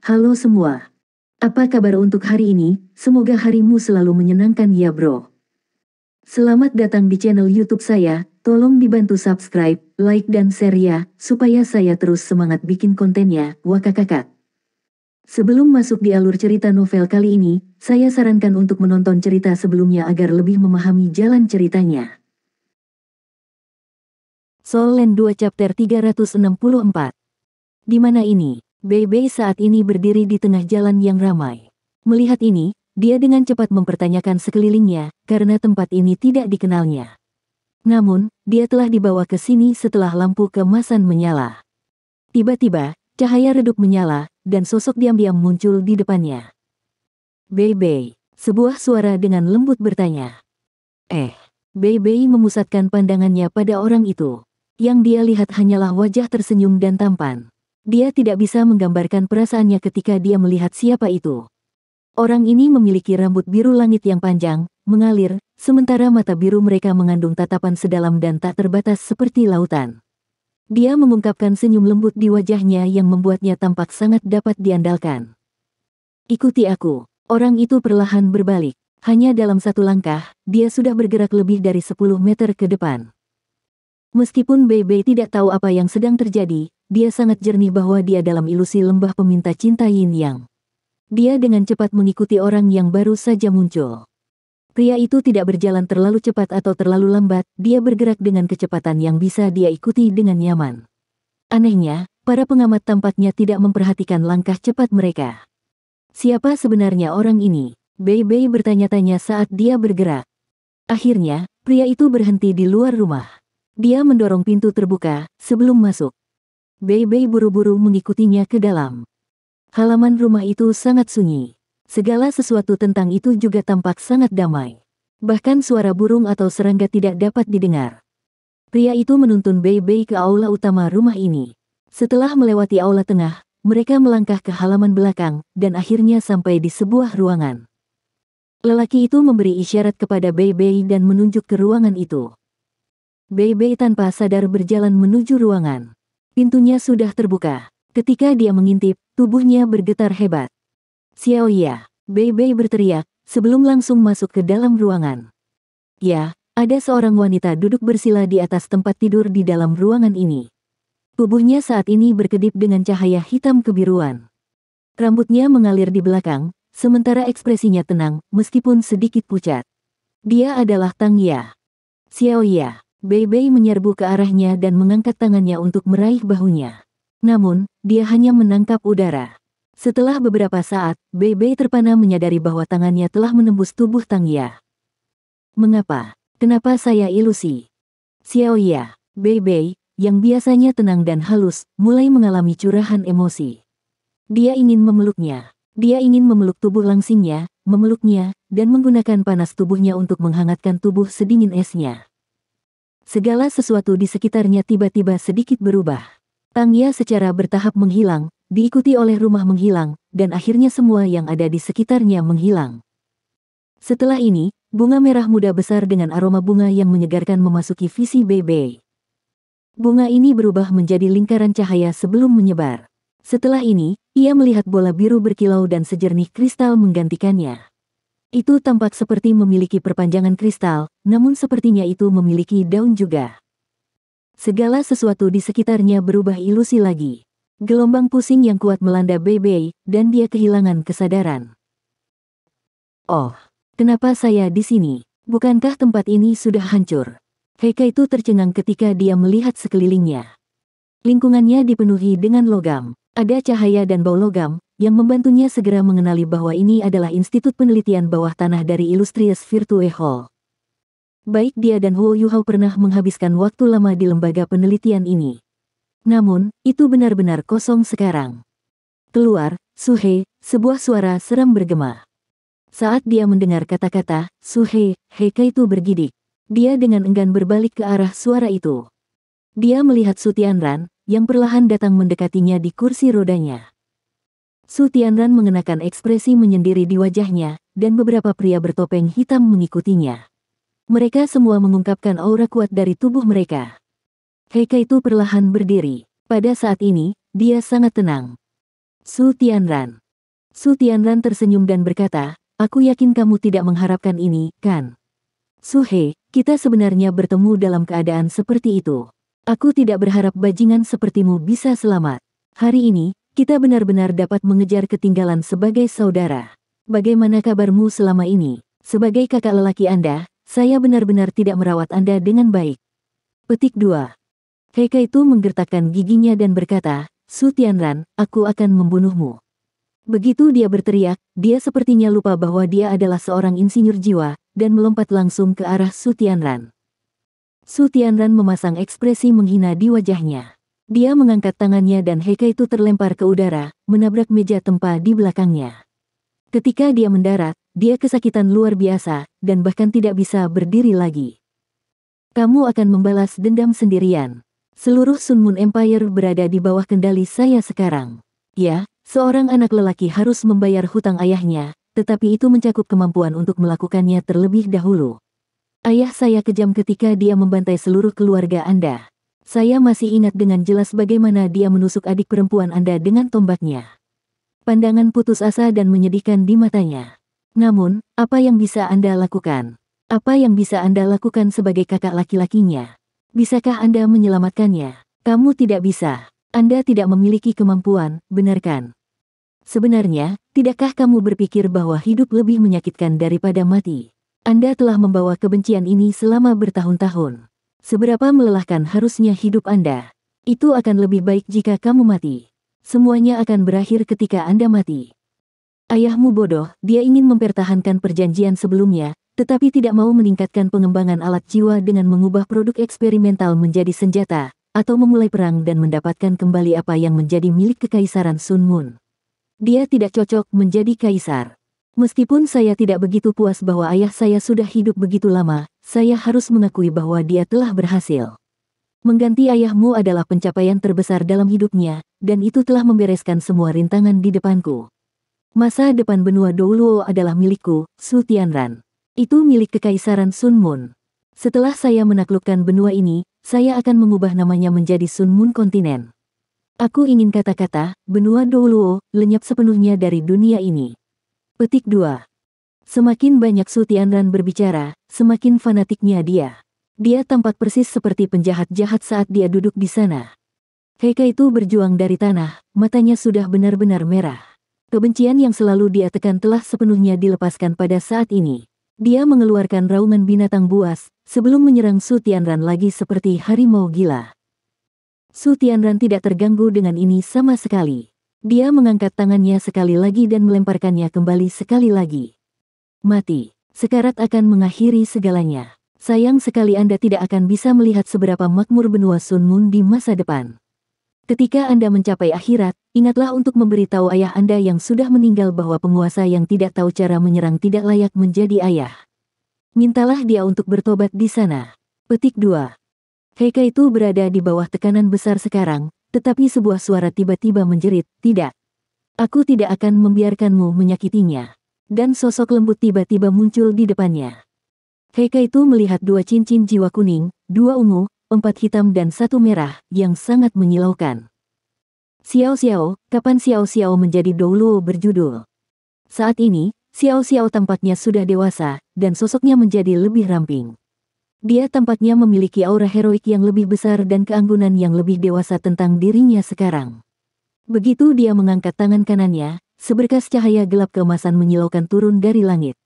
Halo semua. Apa kabar untuk hari ini? Semoga harimu selalu menyenangkan ya bro. Selamat datang di channel YouTube saya. Tolong dibantu subscribe, like dan share ya, supaya saya terus semangat bikin kontennya. Wakakakak. Sebelum masuk di alur cerita novel kali ini, saya sarankan untuk menonton cerita sebelumnya agar lebih memahami jalan ceritanya. Soul Land 2 Chapter 364. Di mana ini? Bebe saat ini berdiri di tengah jalan yang ramai. Melihat ini, dia dengan cepat mempertanyakan sekelilingnya, karena tempat ini tidak dikenalnya. Namun, dia telah dibawa ke sini setelah lampu keemasan menyala. Tiba-tiba, cahaya redup menyala, dan sosok diam-diam muncul di depannya. Bebe, sebuah suara dengan lembut bertanya. Bebe memusatkan pandangannya pada orang itu. Yang dia lihat hanyalah wajah tersenyum dan tampan. Dia tidak bisa menggambarkan perasaannya ketika dia melihat siapa itu. Orang ini memiliki rambut biru langit yang panjang, mengalir, sementara mata biru mereka mengandung tatapan sedalam dan tak terbatas seperti lautan. Dia mengungkapkan senyum lembut di wajahnya yang membuatnya tampak sangat dapat diandalkan. Ikuti aku. Orang itu perlahan berbalik. Hanya dalam satu langkah, dia sudah bergerak lebih dari 10 meter ke depan. Meskipun Bebe tidak tahu apa yang sedang terjadi, dia sangat jernih bahwa dia dalam ilusi lembah peminta cinta Yin Yang. Dia dengan cepat mengikuti orang yang baru saja muncul. Pria itu tidak berjalan terlalu cepat atau terlalu lambat, dia bergerak dengan kecepatan yang bisa dia ikuti dengan nyaman. Anehnya, para pengamat tampaknya tidak memperhatikan langkah cepat mereka. Siapa sebenarnya orang ini? Bebe bertanya-tanya saat dia bergerak. Akhirnya, pria itu berhenti di luar rumah. Dia mendorong pintu terbuka sebelum masuk. Bebe buru-buru mengikutinya ke dalam. Halaman rumah itu sangat sunyi. Segala sesuatu tentang itu juga tampak sangat damai. Bahkan suara burung atau serangga tidak dapat didengar. Pria itu menuntun Bebe ke aula utama rumah ini. Setelah melewati aula tengah, mereka melangkah ke halaman belakang dan akhirnya sampai di sebuah ruangan. Lelaki itu memberi isyarat kepada Bebe dan menunjuk ke ruangan itu. Bebe tanpa sadar berjalan menuju ruangan. Pintunya sudah terbuka. Ketika dia mengintip, tubuhnya bergetar hebat. Xiaoya, Bebe berteriak, sebelum langsung masuk ke dalam ruangan. Ya, ada seorang wanita duduk bersila di atas tempat tidur di dalam ruangan ini. Tubuhnya saat ini berkedip dengan cahaya hitam kebiruan. Rambutnya mengalir di belakang, sementara ekspresinya tenang, meskipun sedikit pucat. Dia adalah Tang Ya. Xiaoya. Bebe menyerbu ke arahnya dan mengangkat tangannya untuk meraih bahunya. Namun, dia hanya menangkap udara. Setelah beberapa saat, Bebe terpana menyadari bahwa tangannya telah menembus tubuh Tang Ya. Mengapa? Kenapa saya ilusi? Xiaoya, Bebe, yang biasanya tenang dan halus, mulai mengalami curahan emosi. Dia ingin memeluknya. Dia ingin memeluk tubuh langsingnya, memeluknya, dan menggunakan panas tubuhnya untuk menghangatkan tubuh sedingin esnya. Segala sesuatu di sekitarnya tiba-tiba sedikit berubah. Tang Ya secara bertahap menghilang, diikuti oleh rumah menghilang, dan akhirnya semua yang ada di sekitarnya menghilang. Setelah ini, bunga merah muda besar dengan aroma bunga yang menyegarkan memasuki visi Bebe. Bunga ini berubah menjadi lingkaran cahaya sebelum menyebar. Setelah ini, ia melihat bola biru berkilau dan sejernih kristal menggantikannya. Itu tampak seperti memiliki perpanjangan kristal, namun sepertinya itu memiliki daun juga. Segala sesuatu di sekitarnya berubah ilusi lagi. Gelombang pusing yang kuat melanda Bebe, dan dia kehilangan kesadaran. Oh, kenapa saya di sini? Bukankah tempat ini sudah hancur? Heika itu tercengang ketika dia melihat sekelilingnya. Lingkungannya dipenuhi dengan logam. Ada cahaya dan bau logam, yang membantunya segera mengenali bahwa ini adalah Institut Penelitian Bawah Tanah dari Illustrious Virtue Hall. Baik dia dan Huo Yuhao pernah menghabiskan waktu lama di lembaga penelitian ini. Namun, itu benar-benar kosong sekarang. Keluar, Suhe, sebuah suara seram bergema. Saat dia mendengar kata-kata, Suhe, Heika itu bergidik. Dia dengan enggan berbalik ke arah suara itu. Dia melihat Su Tianran, yang perlahan datang mendekatinya di kursi rodanya. Su Tianran mengenakan ekspresi menyendiri di wajahnya, dan beberapa pria bertopeng hitam mengikutinya. Mereka semua mengungkapkan aura kuat dari tubuh mereka. Heika itu perlahan berdiri. Pada saat ini, dia sangat tenang. Su Tianran. Su Tianran tersenyum dan berkata, aku yakin kamu tidak mengharapkan ini, kan? Su He, kita sebenarnya bertemu dalam keadaan seperti itu. Aku tidak berharap bajingan sepertimu bisa selamat. Hari ini, kita benar-benar dapat mengejar ketinggalan sebagai saudara. Bagaimana kabarmu selama ini? Sebagai kakak lelaki Anda, saya benar-benar tidak merawat Anda dengan baik. Petik 2. Heike itu menggertakkan giginya dan berkata, Su Tianran, aku akan membunuhmu. Begitu dia berteriak, dia sepertinya lupa bahwa dia adalah seorang insinyur jiwa, dan melompat langsung ke arah Su Tianran. Su Tianran memasang ekspresi menghina di wajahnya. Dia mengangkat tangannya dan Heike itu terlempar ke udara, menabrak meja tempat di belakangnya. Ketika dia mendarat, dia kesakitan luar biasa, dan bahkan tidak bisa berdiri lagi. Kamu akan membalas dendam sendirian. Seluruh Sun Moon Empire berada di bawah kendali saya sekarang. Ya, seorang anak lelaki harus membayar hutang ayahnya, tetapi itu mencakup kemampuan untuk melakukannya terlebih dahulu. Ayah saya kejam ketika dia membantai seluruh keluarga Anda. Saya masih ingat dengan jelas bagaimana dia menusuk adik perempuan Anda dengan tombaknya. Pandangan putus asa dan menyedihkan di matanya. Namun, apa yang bisa Anda lakukan? Apa yang bisa Anda lakukan sebagai kakak laki-lakinya? Bisakah Anda menyelamatkannya? Kamu tidak bisa. Anda tidak memiliki kemampuan, benar kan? Sebenarnya, tidakkah kamu berpikir bahwa hidup lebih menyakitkan daripada mati? Anda telah membawa kebencian ini selama bertahun-tahun. Seberapa melelahkan harusnya hidup Anda? Itu akan lebih baik jika kamu mati. Semuanya akan berakhir ketika Anda mati. Ayahmu bodoh, dia ingin mempertahankan perjanjian sebelumnya, tetapi tidak mau meningkatkan pengembangan alat jiwa dengan mengubah produk eksperimental menjadi senjata, atau memulai perang dan mendapatkan kembali apa yang menjadi milik Kekaisaran Sun Moon. Dia tidak cocok menjadi kaisar. Meskipun saya tidak begitu puas bahwa ayah saya sudah hidup begitu lama, saya harus mengakui bahwa dia telah berhasil. Mengganti ayahmu adalah pencapaian terbesar dalam hidupnya, dan itu telah membereskan semua rintangan di depanku. Masa depan benua Douluo adalah milikku, Su Tianran. Itu milik Kekaisaran Sun Moon. Setelah saya menaklukkan benua ini, saya akan mengubah namanya menjadi Sun Moon Kontinen. Aku ingin kata-kata, benua Douluo, lenyap sepenuhnya dari dunia ini. Petik 2. Semakin banyak Su Tianran berbicara, semakin fanatiknya dia. Dia tampak persis seperti penjahat jahat saat dia duduk di sana. Heike itu berjuang dari tanah, matanya sudah benar-benar merah. Kebencian yang selalu dia tekan telah sepenuhnya dilepaskan pada saat ini. Dia mengeluarkan raungan binatang buas, sebelum menyerang Su Tianran lagi seperti harimau gila. Su Tianran tidak terganggu dengan ini sama sekali. Dia mengangkat tangannya sekali lagi dan melemparkannya kembali sekali lagi. Mati. Sekarat akan mengakhiri segalanya. Sayang sekali Anda tidak akan bisa melihat seberapa makmur benua Sun Moon di masa depan. Ketika Anda mencapai akhirat, ingatlah untuk memberitahu ayah Anda yang sudah meninggal bahwa penguasa yang tidak tahu cara menyerang tidak layak menjadi ayah. Mintalah dia untuk bertobat di sana. Petik 2. Heike itu berada di bawah tekanan besar sekarang, tetapi sebuah suara tiba-tiba menjerit, tidak. Aku tidak akan membiarkanmu menyakitinya. Dan sosok lembut tiba-tiba muncul di depannya. Heike itu melihat 2 cincin jiwa kuning, 2 ungu, 4 hitam dan 1 merah, yang sangat menyilaukan. Xiao Xiao, kapan Xiao Xiao menjadi Douluo berjudul? Saat ini, Xiao Xiao tampaknya sudah dewasa, dan sosoknya menjadi lebih ramping. Dia tampaknya memiliki aura heroik yang lebih besar dan keanggunan yang lebih dewasa tentang dirinya sekarang. Begitu dia mengangkat tangan kanannya, seberkas cahaya gelap keemasan menyilaukan turun dari langit.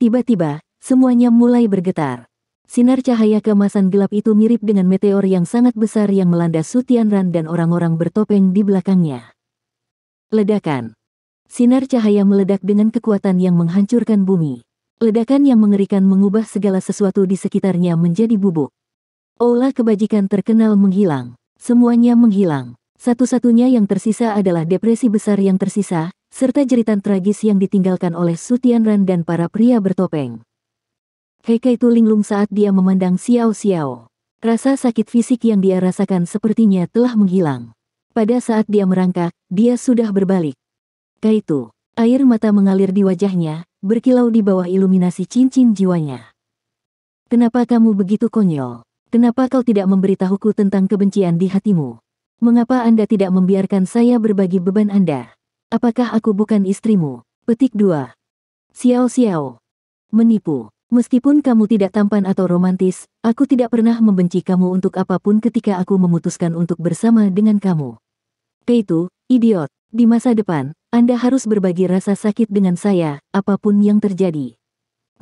Tiba-tiba, semuanya mulai bergetar. Sinar cahaya keemasan gelap itu mirip dengan meteor yang sangat besar yang melanda Su Tianran dan orang-orang bertopeng di belakangnya. Ledakan. Sinar cahaya meledak dengan kekuatan yang menghancurkan bumi. Ledakan yang mengerikan mengubah segala sesuatu di sekitarnya menjadi bubuk. Aura kebajikan terkenal menghilang. Semuanya menghilang. Satu-satunya yang tersisa adalah depresi besar yang tersisa, serta jeritan tragis yang ditinggalkan oleh Su Tianran dan para pria bertopeng. Heike itu linglung saat dia memandang Xiao Xiao. Rasa sakit fisik yang dia rasakan sepertinya telah menghilang. Pada saat dia merangkak, dia sudah berbalik. Kaitu, air mata mengalir di wajahnya, berkilau di bawah iluminasi cincin jiwanya. Kenapa kamu begitu konyol? Kenapa kau tidak memberitahuku tentang kebencian di hatimu? Mengapa Anda tidak membiarkan saya berbagi beban Anda? Apakah aku bukan istrimu? Petik 2. Xiao Xiao. Menipu. Meskipun kamu tidak tampan atau romantis, aku tidak pernah membenci kamu untuk apapun ketika aku memutuskan untuk bersama dengan kamu. Keitu, idiot. Di masa depan, Anda harus berbagi rasa sakit dengan saya, apapun yang terjadi.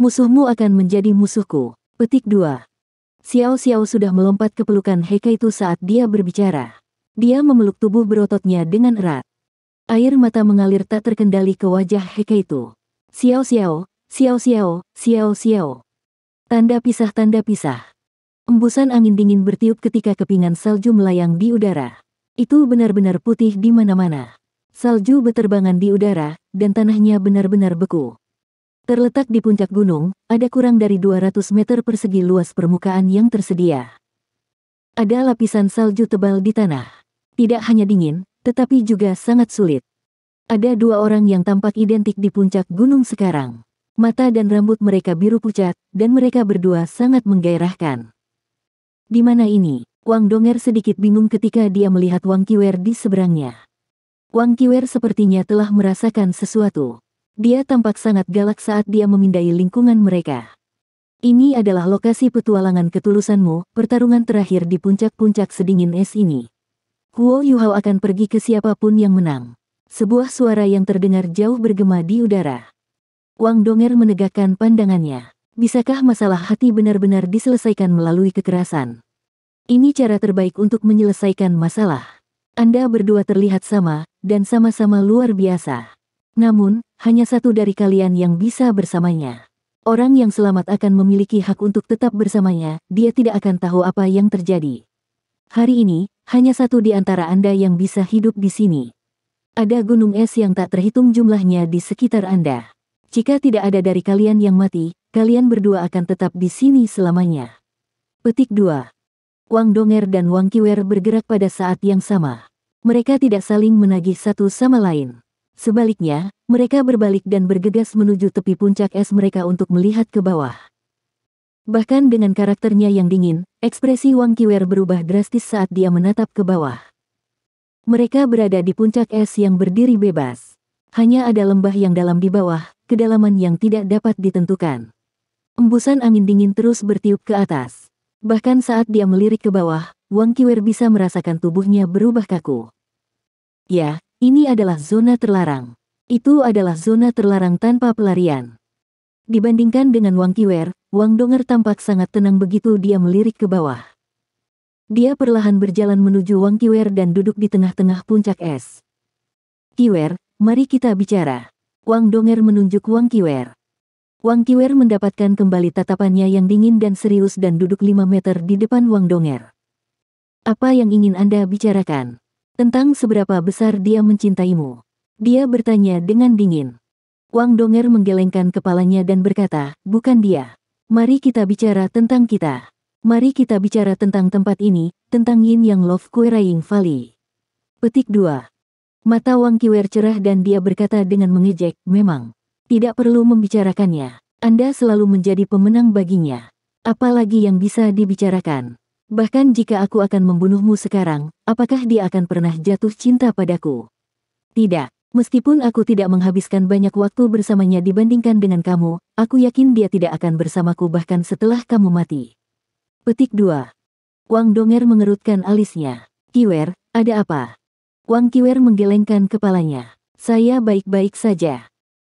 Musuhmu akan menjadi musuhku. Petik 2. Xiao Xiao sudah melompat ke pelukan Hekaitu saat dia berbicara. Dia memeluk tubuh berototnya dengan erat. Air mata mengalir tak terkendali ke wajah Hekaitu. Xiao Xiao, Xiao Xiao, Xiao Xiao. Tanda pisah, tanda pisah. Embusan angin dingin bertiup ketika kepingan salju melayang di udara. Itu benar-benar putih di mana-mana. Salju beterbangan di udara, dan tanahnya benar-benar beku. Terletak di puncak gunung, ada kurang dari 200 meter persegi luas permukaan yang tersedia. Ada lapisan salju tebal di tanah. Tidak hanya dingin, tetapi juga sangat sulit. Ada dua orang yang tampak identik di puncak gunung sekarang. Mata dan rambut mereka biru pucat, dan mereka berdua sangat menggairahkan. Di mana ini? Wang Donger sedikit bingung ketika dia melihat Wang Qiwer di seberangnya. Wang Qiwer sepertinya telah merasakan sesuatu. Dia tampak sangat galak saat dia memindai lingkungan mereka. Ini adalah lokasi petualangan ketulusanmu, pertarungan terakhir di puncak-puncak sedingin es ini. Huo Yuhao akan pergi ke siapapun yang menang. Sebuah suara yang terdengar jauh bergema di udara. Wang Donger menegakkan pandangannya. Bisakah masalah hati benar-benar diselesaikan melalui kekerasan? Ini cara terbaik untuk menyelesaikan masalah. Anda berdua terlihat sama, dan sama-sama luar biasa. Namun, hanya satu dari kalian yang bisa bersamanya. Orang yang selamat akan memiliki hak untuk tetap bersamanya, dia tidak akan tahu apa yang terjadi. Hari ini, hanya satu di antara Anda yang bisa hidup di sini. Ada gunung es yang tak terhitung jumlahnya di sekitar Anda. Jika tidak ada dari kalian yang mati, kalian berdua akan tetap di sini selamanya. Petik 2. Wang Donger dan Wang Qiwer bergerak pada saat yang sama. Mereka tidak saling menagih satu sama lain. Sebaliknya, mereka berbalik dan bergegas menuju tepi puncak es mereka untuk melihat ke bawah. Bahkan dengan karakternya yang dingin, ekspresi Wang Qiwer berubah drastis saat dia menatap ke bawah. Mereka berada di puncak es yang berdiri bebas. Hanya ada lembah yang dalam di bawah, kedalaman yang tidak dapat ditentukan. Embusan angin dingin terus bertiup ke atas. Bahkan saat dia melirik ke bawah, Wang Qiwer bisa merasakan tubuhnya berubah kaku. Ya, ini adalah zona terlarang. Itu adalah zona terlarang tanpa pelarian. Dibandingkan dengan Wang Qiwer, Wang Donger tampak sangat tenang begitu dia melirik ke bawah. Dia perlahan berjalan menuju Wang Qiwer dan duduk di tengah-tengah puncak es. Qiwer, mari kita bicara. Wang Donger menunjuk Wang Qiwer. Wang Qiwer mendapatkan kembali tatapannya yang dingin dan serius dan duduk 5 meter di depan Wang Donger. Apa yang ingin Anda bicarakan? Tentang seberapa besar dia mencintaimu? Dia bertanya dengan dingin. Wang Donger menggelengkan kepalanya dan berkata, bukan dia. Mari kita bicara tentang kita. Mari kita bicara tentang tempat ini, tentang Yin Yang Love Quarrying Valley. Petik 2. Mata Wang Qiwer cerah dan dia berkata dengan mengejek, memang. Tidak perlu membicarakannya. Anda selalu menjadi pemenang baginya. Apalagi yang bisa dibicarakan. Bahkan jika aku akan membunuhmu sekarang, apakah dia akan pernah jatuh cinta padaku? Tidak. Meskipun aku tidak menghabiskan banyak waktu bersamanya dibandingkan dengan kamu, aku yakin dia tidak akan bersamaku bahkan setelah kamu mati. Petik 2. Wang Donger mengerutkan alisnya. Qiwer, ada apa? Wang Qiwer menggelengkan kepalanya. Saya baik-baik saja.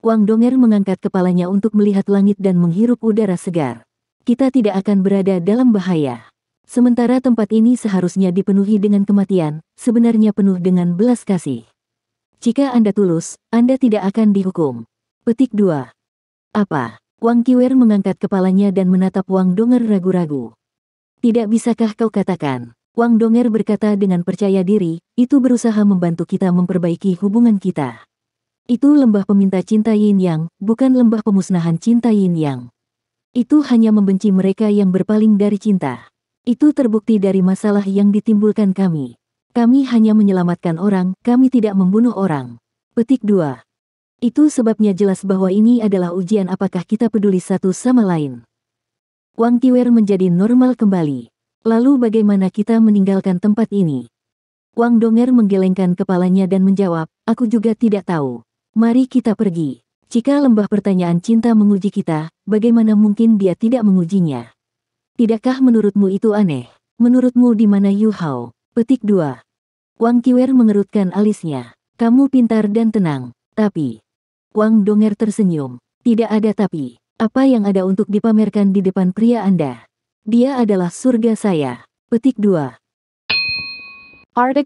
Wang Donger mengangkat kepalanya untuk melihat langit dan menghirup udara segar. Kita tidak akan berada dalam bahaya. Sementara tempat ini seharusnya dipenuhi dengan kematian, sebenarnya penuh dengan belas kasih. Jika Anda tulus, Anda tidak akan dihukum. Petik 2. Apa? Wang Qiwer mengangkat kepalanya dan menatap Wang Donger ragu-ragu. Tidak bisakah kau katakan? Wang Donger berkata dengan percaya diri, itu berusaha membantu kita memperbaiki hubungan kita. Itu lembah peminta cinta Yin Yang, bukan lembah pemusnahan cinta Yin Yang. Itu hanya membenci mereka yang berpaling dari cinta. Itu terbukti dari masalah yang ditimbulkan kami. Kami hanya menyelamatkan orang, kami tidak membunuh orang. Petik 2. Itu sebabnya jelas bahwa ini adalah ujian apakah kita peduli satu sama lain. Wang Qiwer menjadi normal kembali. Lalu bagaimana kita meninggalkan tempat ini? Wang Donger menggelengkan kepalanya dan menjawab, aku juga tidak tahu. Mari kita pergi. Jika lembah pertanyaan cinta menguji kita, bagaimana mungkin dia tidak mengujinya? Tidakkah menurutmu itu aneh? Menurutmu di mana Yu Hao? Petik 2. Wang Qiwer mengerutkan alisnya. Kamu pintar dan tenang. Tapi, Wang Donger tersenyum. Tidak ada tapi. Apa yang ada untuk dipamerkan di depan pria Anda? Dia adalah surga saya. Petik 2. Artikel